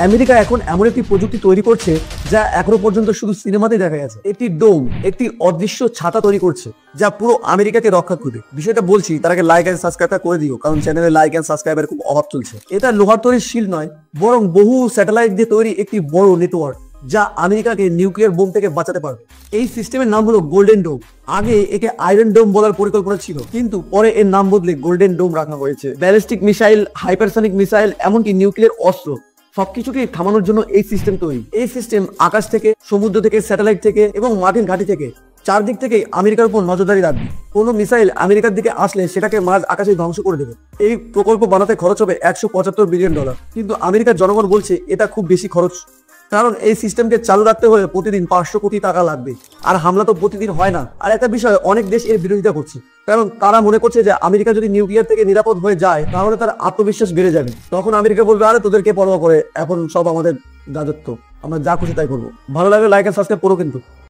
America এখন এমন একটি প্রযুক্তি তৈরি করছে যা এখনো পর্যন্ত শুধু সিনেমাতেই দেখা গেছে। একটি ডোম, একটি অদৃশ্য ছাতা তৈরি করছে যা পুরো আমেরিকাকে রক্ষা করবে। বিষয়টা বলছি তার আগে লাইক এন্ড সাবস্ক্রাইবটা করে দিও, কারণ চ্যানেলে লাইক এন্ড সাবস্ক্রাইবের খুব অভাব চলছে। এটা লোহার তৈরির শিল নয়, বরং বহু স্যাটেলাইট দিয়ে তৈরি একটি বড় নেটওয়ার্ক যা আমেরিকাকে নিউক্লিয়ার বোম থেকে বাঁচাতে পারবে। এই সিস্টেমের নাম হলো গোল্ডেন ডোম। আগে একে আয়রন ডোম বলার পরিকল্পনা ছিল, কিন্তু পরে এর নাম বদলে গোল্ডেন ডোম রাখা হয়েছে। ব্যালিস্টিক মিসাইল, হাইপারসনিক মিসাইল, এমনকি নিউক্লিয়ার অস্ত্র সবকিছুকে থামানোর জন্য এই সিস্টেম তৈরি। এই সিস্টেম আকাশ থেকে, সমুদ্র থেকে, স্যাটেলাইট থেকে এবং মার্কিন ঘাঁটি থেকে চারদিক থেকে আমেরিকার উপর নজরদারি রাখবে। কোনো মিসাইল আমেরিকার দিকে আসলে সেটাকে মাঝ আকাশে ধ্বংস করে দেবে। এই প্রকল্প বানাতে খরচ হবে $175 বিলিয়ন, কিন্তু আমেরিকার জনগণ বলছে এটা খুব বেশি খরচ, কারণ এই সিস্টেমকে চালু রাখতে হলে প্রতিদিন 500 কোটি টাকা লাগবে, আর হামলা তো প্রতিদিন হয় না। আর একটা বিষয়, অনেক দেশ এর বিরোধিতা করছে, কারণ তারা মনে করছে যে আমেরিকা যদি নিউক্লিয়ার থেকে নিরাপদ হয়ে যায় তাহলে তার আত্মবিশ্বাস বেড়ে যাবে। তখন আমেরিকা বলবে, আরে তোদেরকে পরোয়া করে, এখন সব আমাদের রাজত্ব, আমরা যা খুশি তাই করবো। ভালো লাগলে লাইক আর সাবস্ক্রাইব করো কিন্তু।